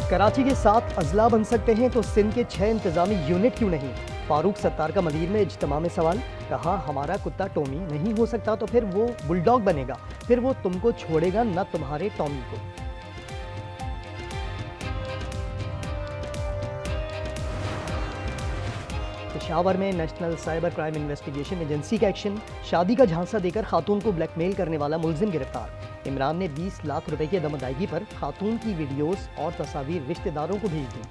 कराची के 7 अजला बन सकते हैं तो सिंध के 6 इंतजामी यूनिट क्यों नहीं? फारूक सत्तार का मदीर में इज्तिमा में सवाल। कहा हमारा कुत्ता टॉमी नहीं हो सकता तो फिर वो बुलडॉग बनेगा, फिर वो तुमको छोड़ेगा न तुम्हारे टॉमी को। पेशावर में national cyber crime investigation agency का एक्शन। शादी का झांसा देकर खातून को ब्लैकमेल करने वाला मुलजिम गिरफ्तार। इमरान ने 20 लाख रुपए की अदम अदायगी पर खातून की वीडियोस और तस्वीर रिश्तेदारों को भेज दी।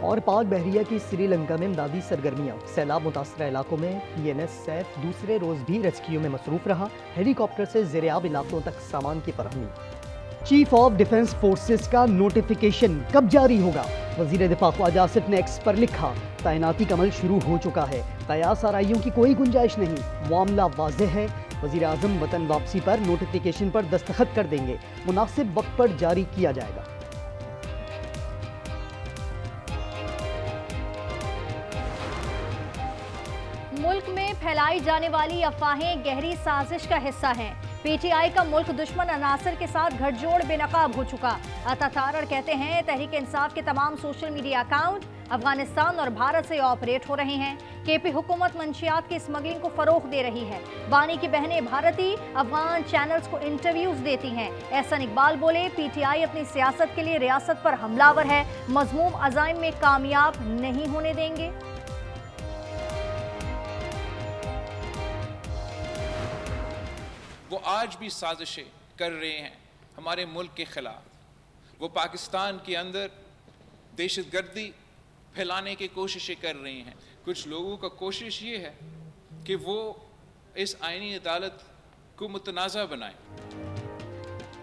और पाक बहरिया की श्रीलंका में इमदादी सरगर्मियां। सैलाब मुतासरा इलाकों में PNS सैफ दूसरे रोज भी रेस्क्यू में मसरूफ रहा। हेलीकॉप्टर से ज़ेरे-आब इलाकों तक सामान की फरहमी। चीफ ऑफ डिफेंस फोर्सेस का नोटिफिकेशन कब जारी होगा? वजीर दिफा ख्वाजा आसिफ ने एक्स पर लिखा, तैनाती का अमल शुरू हो चुका है, कयास आराइयों की कोई गुंजाइश नहीं, मामला वाज़ेह है। वजीर आज़म वतन वापसी पर नोटिफिकेशन पर दस्तखत कर देंगे, मुनासिब वक्त पर जारी किया जाएगा। मुल्क में फैलाई जाने वाली अफवाहें गहरी साजिश का हिस्सा हैं। PTI का मुल्क दुश्मन अनासर के साथ गठजोड़ बेनकाब हो चुका। अता तारड़ कहते हैं तहरीक इंसाफ के तमाम सोशल मीडिया अकाउंट अफगानिस्तान और भारत से ऑपरेट हो रहे हैं। KP हुकूमत मंशियात की स्मगलिंग को फरोग दे रही है। बानी की बहनें भारतीय अफगान चैनल्स को इंटरव्यूज देती हैं। एहसन इकबाल बोले, PTI अपनी सियासत के लिए रियासत पर हमलावर है, मजमूम अज़ाइम में कामयाब नहीं होने देंगे। वो आज भी साजिशें कर रहे हैं हमारे मुल्क के खिलाफ। वो पाकिस्तान के अंदर दहशतगर्दी फैलाने की कोशिशें कर रहे हैं। कुछ लोगों का कोशिश ये है कि वो इस आईनी अदालत को मुतनाज़ा बनाएं।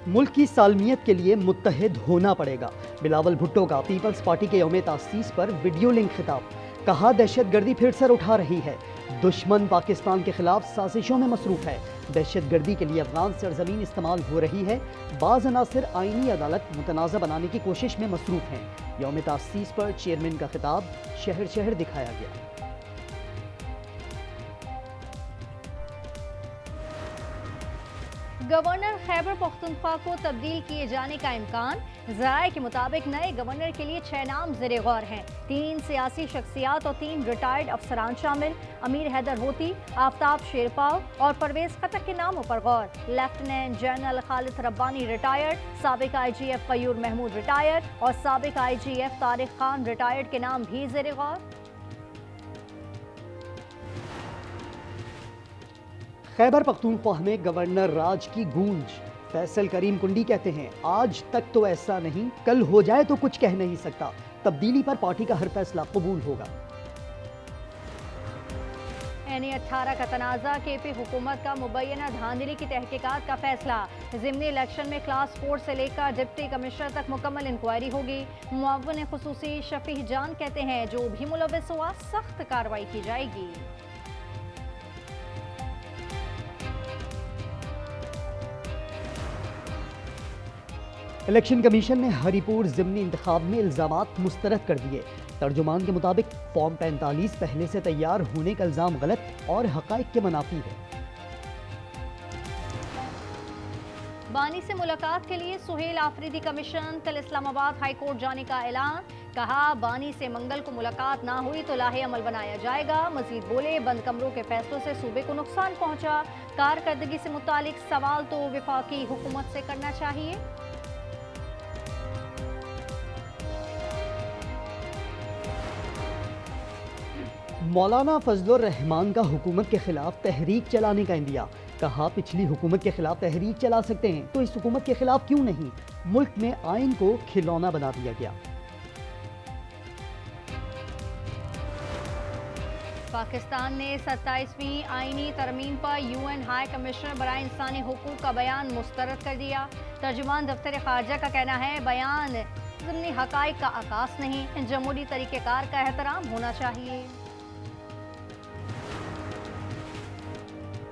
मुल्क की सालमियत के लिए मुत्तहिद होना पड़ेगा। बिलावल भुट्टो का पीपल्स पार्टी के यौम तासीस पर वीडियो लिंक खिताब। कहा दहशतगर्दी फिर सर उठा रही है, दुश्मन पाकिस्तान के खिलाफ साजिशों में मसरूफ है। दहशतगर्दी के लिए अफगान सरजमीन इस्तेमाल हो रही है। बाज़ अनासिर आईनी अदालत मुतनाज़ा बनाने की कोशिश में मसरूफ हैं। यौम तासीस पर चेयरमैन का खिताब शहर शहर दिखाया गया। गवर्नर खैबर पख्तूनख्वा को तब्दील किए जाने का इम्कान। ज़राए के मुताबिक नए गवर्नर के लिए 6 नाम ज़ेरे गौर हैं। 3 सियासी शख्सियात और 3 रिटायर्ड अफसरान शामिल। अमीर हैदर होती, आफ्ताब शेरपाव और परवेज खटक के नामों पर गौर। Lieutenant general Khalid Rabbani retired, साबिक IGF कयूर महमूद रिटायर्ड और साबिक IGF तारिक खान रिटायर्ड के नाम भी ज़ेरे गौर। खैबर पख्तूनख्वा में गवर्नर राज की गूंज। फैसल करीम कुंडी कहते हैं, आज तक तो ऐसा नहीं, कल हो जाए तो कुछ कह नहीं सकता। तब्दीली पर पार्टी का हर फैसला कबूल होगा। NA-18 का तनाज़ा। KP हुकूमत का मुबैना धांधली की तहकीकात का फैसला। ज़िमनी इलेक्शन में क्लास 4 से लेकर डिप्टी कमिश्नर तक मुकम्मल इंक्वायरी होगी। मुअव्विन खुसूसी शफीह जान कहते हैं, जो भी मुलव्विस हुआ सख्त कार्रवाई की जाएगी। इलेक्शन कमीशन ने हरिपुर ज़िमनी इंतखाब में इल्ज़ामात मुस्तरद कर दिए। तर्जुमान के मुताबिक फॉर्म 45 पहले से तैयार होने का इल्ज़ाम गलत और हक़ाइक़ के मुनाफी है। बानी से मुलाकात के लिए सुहेल आफरीदी कमीशन कल इस्लामाबाद हाई कोर्ट जाने का ऐलान। कहा बानी से मंगल को मुलाकात ना हुई तो लाहे अमल बनाया जाएगा। मजीद बोले, बंद कमरों के फैसलों से सूबे को नुकसान पहुंचा। कारकर्दगी से मुतालिक सवाल तो वफाकी हुकूमत से करना चाहिए। मौलाना फजलुर रहमान का हुकूमत के खिलाफ तहरीक चलाने का इंदिया। कहा पिछली हुकूमत के खिलाफ तहरीक चला सकते हैं तो इस हुकूमत के खिलाफ क्यों नहीं? मुल्क में आइन को खिलौना बना दिया गया। पाकिस्तान ने 27वीं आईनी तरमीम पर UN हाई कमिश्नर बराए इंसानी हुकूक का बयान मुस्तरद कर दिया। तर्जुमान दफ्तर खारजा का कहना है, बयान ज़िमनी हक़ाइक़ का आकाश नहीं, जमहूरी तरीक़ेकार का एहतराम होना चाहिए।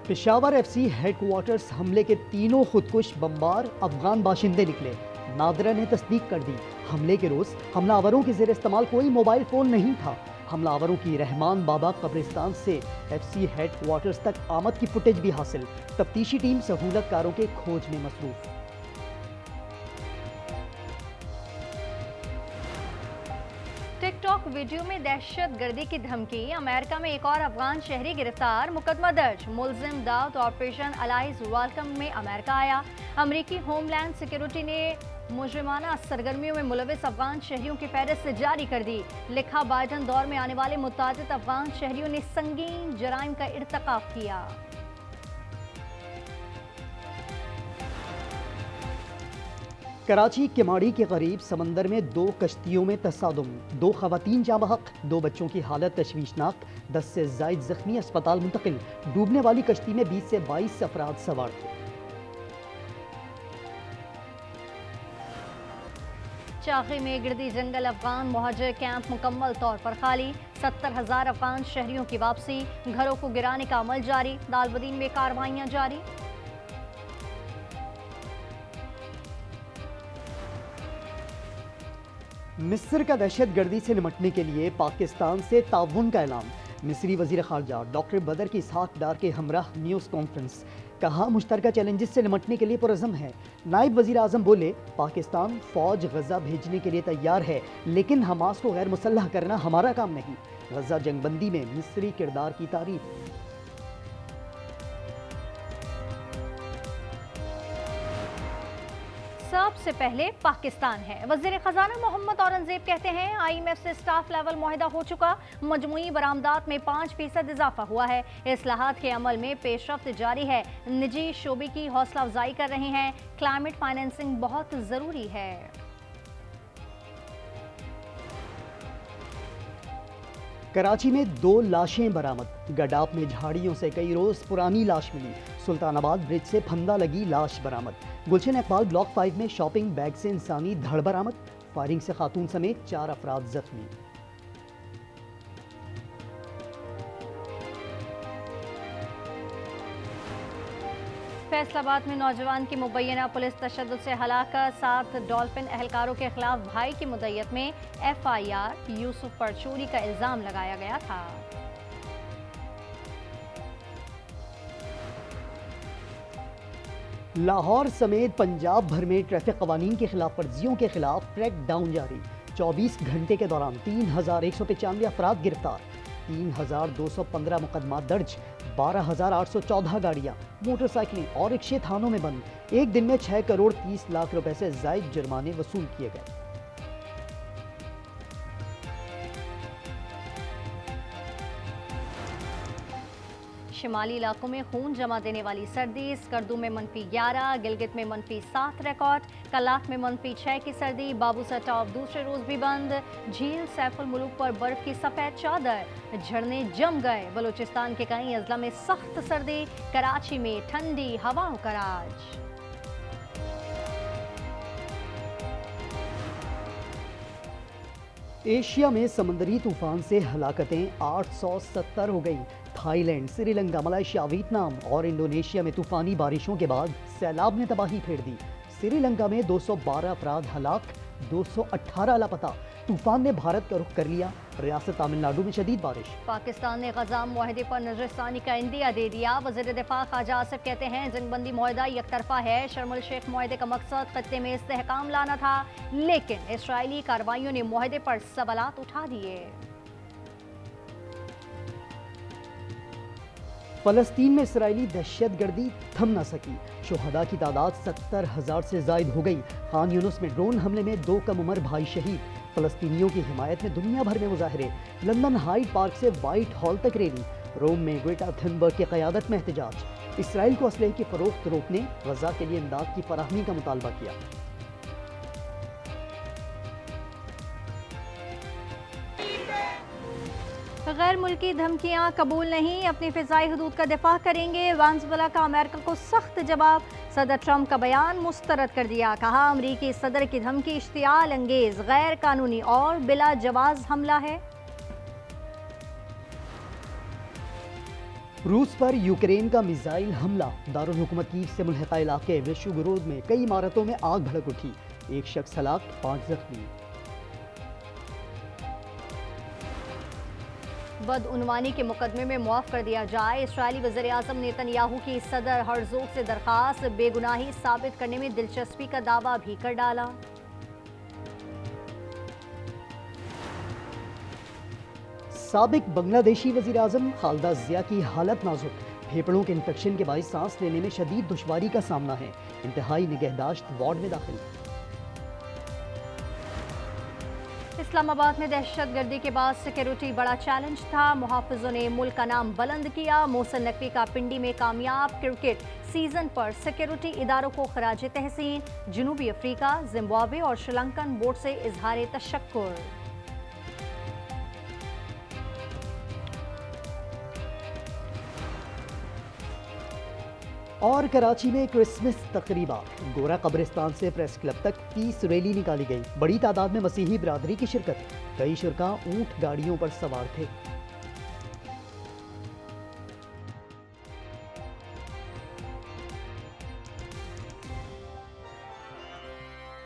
पेशावर FC हेडक्वार्टर्स हमले के तीनों खुदकुश बमबार अफगान बाशिंदे निकले। नादरा ने तस्दीक कर दी, हमले के रोज हमलावरों के ज़ेर इस्तेमाल कोई मोबाइल फोन नहीं था। हमलावरों की रहमान बाबा कब्रिस्तान से FC हेडक्वार्टर्स तक आमद की फुटेज भी हासिल। तफ्तीशी टीम सहूलतकारों के खोज में मसरूफ। टिकटॉक वीडियो में दहशतगर्दी की धमकी, अमेरिका में एक और अफगान शहरी गिरफ्तार, मुकदमा दर्ज। मुलजिम दाऊद ऑपरेशन अलाइज वेलकम में अमेरिका आया। अमेरिकी होमलैंड सिक्योरिटी ने मुजरिमाना सरगर्मियों में मुलविस अफगान शहरियों की फहरिस्त जारी कर दी। लिखा, बाइडन दौर में आने वाले मुतादिद अफगान शहरियों ने संगीन जराइम का इर्तिकाब किया। कराची किमाड़ी के करीब समंदर में 2 कश्तियों में तसादुम, 2 खवातीन जाँ बहक, 2 बच्चों की हालत तशवीशनाक, 10 से जायद जख्मी अस्पताल मुंतकिल। डूबने वाली कश्ती में 20 से 22 अफराद सवार थे। चाखी में गिरदी जंगल अफगान मुहाजिर कैंप मुकम्मल तौर पर खाली। 70,000 अफगान शहरियों की वापसी, घरों को गिराने का अमल जारी। दालबदीन में कार्रवाइयां जारी। मिस्र का दहशतगर्दी से निपटने के लिए पाकिस्तान से ताउन का ऐलान। मिस्री वजीर खारजा डॉक्टर बदर की इसहाक डार के हमराह न्यूज़ कॉन्फ्रेंस। कहा, मुश्तरका चैलेंजेस से निपटने के लिए पुरज़म है। नायब वजीर आज़म बोले, पाकिस्तान फ़ौज गजा भेजने के लिए तैयार है, लेकिन हमास को गैर मुसल्लह करना हमारा काम नहीं। गजा जंगबंदी में मिस्री किरदार की तारीफ। सबसे पहले पाकिस्तान है। वज़ीर ख़ज़ाना मोहम्मद औरंगज़ेब कहते हैं, IMF से स्टाफ लेवल मुआहदा हो चुका, मजमूई बरामदात में 5% इजाफा हुआ है। इस्लाहात के अमल में पेशरफ्त जारी है। निजी शोबे की हौसला अफजाई कर रहे हैं। क्लाइमेट फाइनेंसिंग बहुत ज़रूरी है। कराची में 2 लाशें बरामद। गडाप में झाड़ियों से कई रोज पुरानी लाश मिली। सुल्तानाबाद ब्रिज से फंदा लगी लाश बरामद। गुलशन इकबाल ब्लॉक 5 में शॉपिंग बैग से इंसानी धड़ बरामद। फायरिंग से खातून समेत 4 अफराद जख्मी। फैसलाबाद में नौजवान की मुबैना पुलिस तशद्दुद से हलाकत। 7 डॉल्फिन एहलकारों के खिलाफ भाई की मुद्दत में FIR। यूसुफ पर चोरी का इल्जाम लगाया गया था। लाहौर समेत पंजाब भर में ट्रैफिक कवानीन की खिलाफ वर्जियों के खिलाफ क्रैक डाउन जारी। 24 घंटे के दौरान 3195 अफराद गिरफ्तार, 3215 मुकदमा दर्ज, 12814 गाड़ियां, मोटरसाइकिलें और रिक्शे थानों में बंद। एक दिन में 6 करोड़ 30 लाख रुपए से जायद जुर्माने वसूल किए गए। शिमाली इलाकों में खून जमा देने वाली सर्दी। स्कर्दू में -11, गिलगित में -7 रिकॉर्ड, कलाक में -6 की सर्दी। बाबूसर टॉप दूसरे रोज भी बंद। झील सैफुल मुलूक पर बर्फ की सफेद चादर, झरने जम गए। बलूचिस्तान के कई अजला में सख्त सर्दी, कराची में ठंडी हवाओं का राज। एशिया में समंदरी तूफान से हलाकतें 870 हो गई। थाईलैंड, श्रीलंका, मलेशिया, वियतनाम और इंडोनेशिया में तूफानी बारिशों के बाद सैलाब ने तबाही फेर दी। श्रीलंका में 212 अफराद हलाक, 218 लापता। तूफान ने भारत का रुख कर लिया। रियासत तमिलनाडु में शदीद बारिश। पाकिस्तान ने गजा मुआहदे पर नजरसानी का इंदिया दे दिया। वज़ीर दिफा ख्वाजा आसिफ कहते हैं, जंगबंदी मुआहदा एक तरफा है। शर्म अल शेख मुआहदे का मकसद खत्ते में इस्तेहकाम लाना था, लेकिन इसराइली कार्रवाइयों ने मुआहदे पर सवालात उठा दिए। फलस्तीन में इसराइली दहशतगर्दी थम न सकी। शुहदा की तादाद 70,000 से जायद हो गई। खान यूनुस में ड्रोन हमले में 2 कम उम्र भाई शहीद। फलस्तीनियों की हिमायत में दुनिया भर में मुजाहरे। लंदन हाइड पार्क से व्हाइट हॉल तक रैली। रोम में ग्रेटा थनबर्ग की क़यादत में एहतजाज। इसराइल को असलहे की फरोख्त रोकने, गजा के लिए इमदाद की फराहमी का मुतालबा किया। गैर मुल्की धमकियां कबूल नहीं, अपनी फ़िज़ाई हदूद का दिफा करेंगे। वेनेज़ुएला का अमेरिका को सख्त जवाब। सदर ट्रंप का बयान मुस्तरद कर दिया। कहा, अमरीकी सदर की धमकी इश्तियाल अंगेज, गैर कानूनी और बिला जवाज हमला है। रूस पर यूक्रेन का मिसाइल हमला। दारुल हुकूमत कीव से मुल्हिका इलाके विश्वगुरोद में कई इमारतों में आग भड़क उठी। 1 शख्स हलाक, 5 जख्मी। बदउनवानी के मुकदमे में मुआफ कर दिया जाए। इस्राएली वज़ीर-ए-आज़म नेतन्याहू की सदर हर्ज़ोग से दरखास्त, बेगुनाही साबित करने में दिलचस्पी का दावा भी कर डाला। साबिक बांग्लादेशी वज़ीर-ए-आज़म खालिदा ज़िया की हालत नाजुक, फेफड़ों के इन्फेक्शन के बायस सांस लेने में शदीद दुश्वारी का सामना है, इंतहाई निगहदाश्त वार्ड में दाखिल। इस्लामाबाद में दहशतगर्दी के बाद सिक्योरिटी बड़ा चैलेंज था। मुहाफिजों ने मुल्क का नाम बुलंद किया। मोहसिन नकवी का पिंडी में कामयाब क्रिकेट सीजन पर सिक्योरिटी इदारों को खराज तहसीन। जनूबी अफ्रीका, जिम्बाब्वे और श्रीलंकन बोर्ड से इजहार तशक्कुर। और कराची में क्रिसमस तकरीबा, गोरा कब्रिस्तान से प्रेस क्लब तक पीस रैली निकाली गई। बड़ी तादाद में मसीही बिरादरी की शिरकत, कई शुरका ऊंट गाड़ियों पर सवार थे।